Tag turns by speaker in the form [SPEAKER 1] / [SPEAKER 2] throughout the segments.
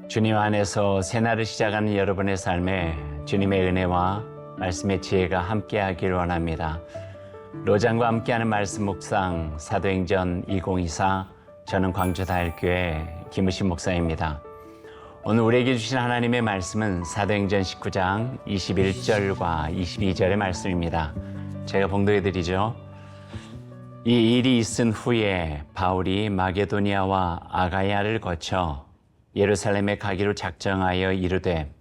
[SPEAKER 1] 주님 안에서 새날을 시작하는 여러분의 삶에 주님의 은혜와 말씀의 지혜가 함께하길 원합니다. 로장과 함께하는 말씀 묵상 사도행전 2024, 저는 광주다일교회 김우신 목사입니다. 오늘 우리에게 주신 하나님의 말씀은 사도행전 19장 21절과 22절의 말씀입니다. 제가 봉독해드리죠. 이 일이 있은 후에 바울이 마게도니아와 아가야를 거쳐 예루살렘에 가기로 작정하여 이르되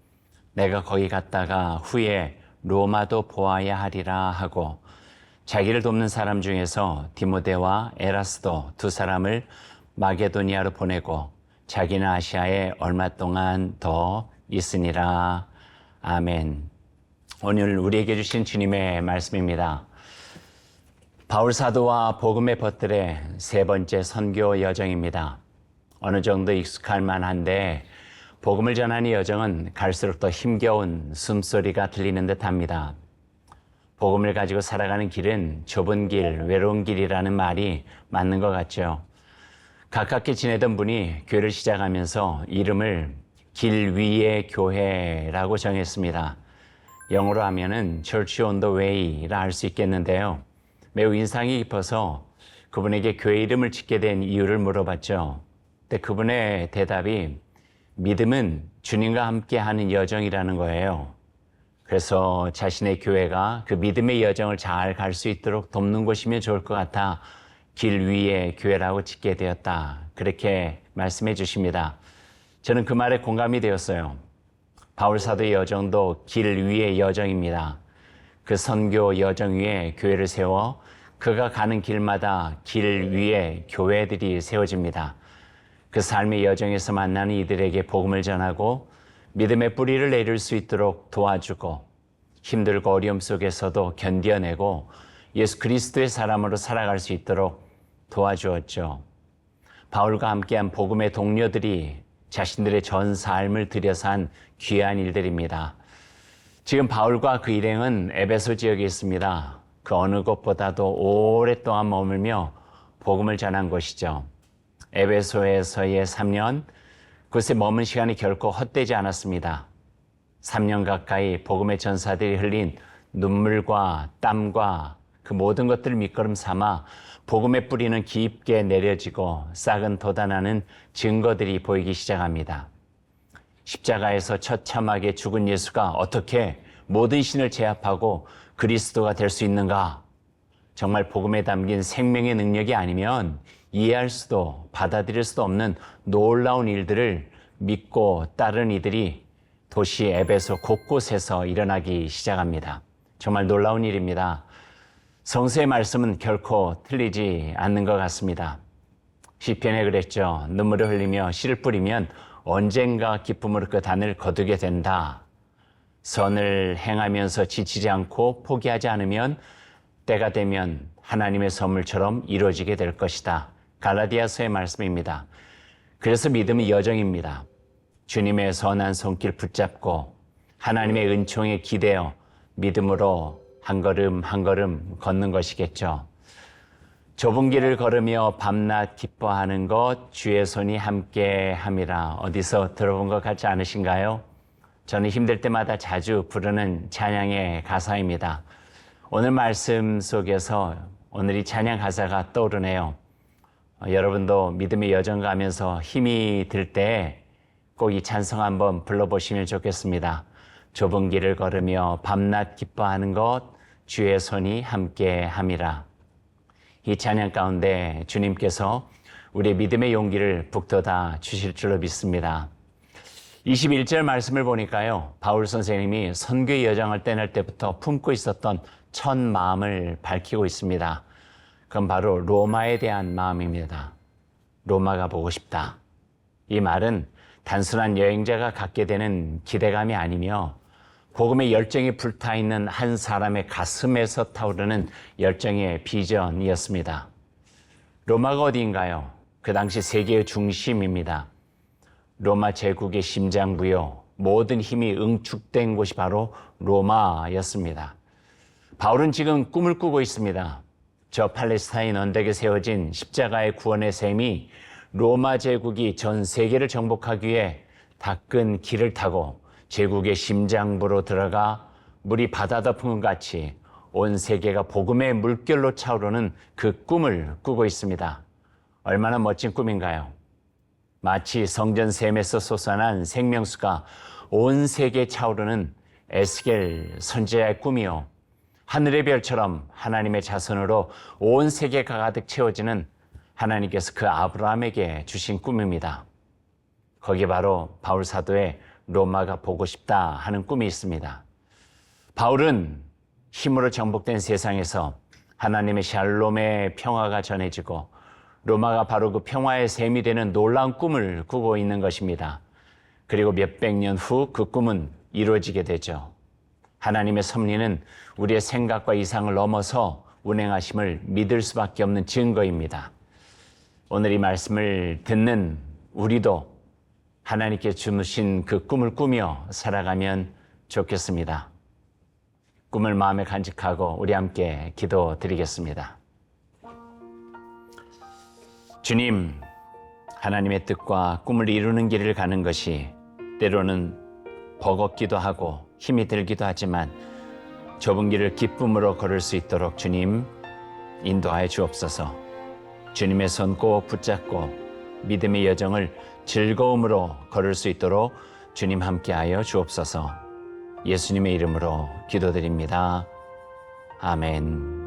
[SPEAKER 1] 내가 거기 갔다가 후에 로마도 보아야 하리라 하고 자기를 돕는 사람 중에서 디모데와 에라스도 두 사람을 마게도니아로 보내고 자기는 아시아에 얼마 동안 더 있으니라. 아멘. 오늘 우리에게 주신 주님의 말씀입니다. 바울 사도와 복음의 벗들의 세 번째 선교 여정입니다. 어느 정도 익숙할 만한데 복음을 전하는 여정은 갈수록 더 힘겨운 숨소리가 들리는 듯합니다. 복음을 가지고 살아가는 길은 좁은 길, 외로운 길이라는 말이 맞는 것 같죠. 가깝게 지내던 분이 교회를 시작하면서 이름을 길 위의 교회라고 정했습니다. 영어로 하면은 Church on the Way라 할 수 있겠는데요. 매우 인상이 깊어서 그분에게 교회 이름을 짓게 된 이유를 물어봤죠. 근데 그분의 대답이 믿음은 주님과 함께하는 여정이라는 거예요. 그래서 자신의 교회가 그 믿음의 여정을 잘 갈 수 있도록 돕는 곳이면 좋을 것 같아 길 위의 교회라고 짓게 되었다. 그렇게 말씀해 주십니다. 저는 그 말에 공감이 되었어요. 바울 사도의 여정도 길 위의 여정입니다. 그 선교 여정 위에 교회를 세워 그가 가는 길마다 길 위에 교회들이 세워집니다. 그 삶의 여정에서 만나는 이들에게 복음을 전하고 믿음의 뿌리를 내릴 수 있도록 도와주고 힘들고 어려움 속에서도 견뎌내고 예수 그리스도의 사람으로 살아갈 수 있도록 도와주었죠. 바울과 함께한 복음의 동료들이 자신들의 전 삶을 들여서 한 귀한 일들입니다. 지금 바울과 그 일행은 에베소 지역에 있습니다. 그 어느 곳보다도 오랫동안 머물며 복음을 전한 곳이죠. 에베소에서의 3년, 그곳에 머문 시간이 결코 헛되지 않았습니다. 3년 가까이 복음의 전사들이 흘린 눈물과 땀과 그 모든 것들을 밑거름 삼아 복음의 뿌리는 깊게 내려지고 싹은 돋아나는 증거들이 보이기 시작합니다. 십자가에서 처참하게 죽은 예수가 어떻게 모든 신을 제압하고 그리스도가 될 수 있는가? 정말 복음에 담긴 생명의 능력이 아니면 이해할 수도 받아들일 수도 없는 놀라운 일들을 믿고 따른 이들이 도시 에베소 곳곳에서 일어나기 시작합니다. 정말 놀라운 일입니다. 성서의 말씀은 결코 틀리지 않는 것 같습니다. 시편에 그랬죠. 눈물을 흘리며 씨를 뿌리면 언젠가 기쁨으로 그 단을 거두게 된다. 선을 행하면서 지치지 않고 포기하지 않으면 때가 되면 하나님의 선물처럼 이루어지게 될 것이다. 갈라디아서의 말씀입니다. 그래서 믿음은 여정입니다. 주님의 선한 손길 붙잡고 하나님의 은총에 기대어 믿음으로 한 걸음 한 걸음 걷는 것이겠죠. 좁은 길을 걸으며 밤낮 기뻐하는 것 주의 손이 함께 함이라. 어디서 들어본 것 같지 않으신가요? 저는 힘들 때마다 자주 부르는 찬양의 가사입니다. 오늘 말씀 속에서 오늘 이 찬양 가사가 떠오르네요. 여러분도 믿음의 여정 가면서 힘이 들 때 꼭 이 찬송 한번 불러보시면 좋겠습니다. 좁은 길을 걸으며 밤낮 기뻐하는 것 주의 손이 함께 함이라. 이 찬양 가운데 주님께서 우리의 믿음의 용기를 북돋아 주실 줄로 믿습니다. 21절 말씀을 보니까요. 바울 선생님이 선교의 여정을 떠날 때부터 품고 있었던 첫 마음을 밝히고 있습니다. 그건 바로 로마에 대한 마음입니다. 로마가 보고 싶다. 이 말은 단순한 여행자가 갖게 되는 기대감이 아니며 복음의 열정이 불타있는 한 사람의 가슴에서 타오르는 열정의 비전이었습니다. 로마가 어디인가요? 그 당시 세계의 중심입니다. 로마 제국의 심장부요. 모든 힘이 응축된 곳이 바로 로마였습니다. 바울은 지금 꿈을 꾸고 있습니다. 저 팔레스타인 언덕에 세워진 십자가의 구원의 셈이 로마 제국이 전 세계를 정복하기 위해 닦은 길을 타고 제국의 심장부로 들어가 물이 바다 덮은 것 같이 온 세계가 복음의 물결로 차오르는 그 꿈을 꾸고 있습니다. 얼마나 멋진 꿈인가요? 마치 성전 샘에서 솟아난 생명수가 온 세계에 차오르는 에스겔 선지자의 꿈이요, 하늘의 별처럼 하나님의 자손으로 온 세계가 가득 채워지는 하나님께서 그 아브라함에게 주신 꿈입니다. 거기에 바로 바울 사도의 로마가 보고 싶다 하는 꿈이 있습니다. 바울은 힘으로 정복된 세상에서 하나님의 샬롬의 평화가 전해지고 로마가 바로 그 평화의 샘이 되는 놀라운 꿈을 꾸고 있는 것입니다. 그리고 몇백 년 후 그 꿈은 이루어지게 되죠. 하나님의 섭리는 우리의 생각과 이상을 넘어서 운행하심을 믿을 수밖에 없는 증거입니다. 오늘 이 말씀을 듣는 우리도 하나님께 주신 그 꿈을 꾸며 살아가면 좋겠습니다. 꿈을 마음에 간직하고 우리 함께 기도드리겠습니다. 주님, 하나님의 뜻과 꿈을 이루는 길을 가는 것이 때로는 버겁기도 하고 힘이 들기도 하지만 좁은 길을 기쁨으로 걸을 수 있도록 주님 인도하여 주옵소서. 주님의 손 꼭 붙잡고 믿음의 여정을 즐거움으로 걸을 수 있도록 주님 함께하여 주옵소서. 예수님의 이름으로 기도드립니다. 아멘.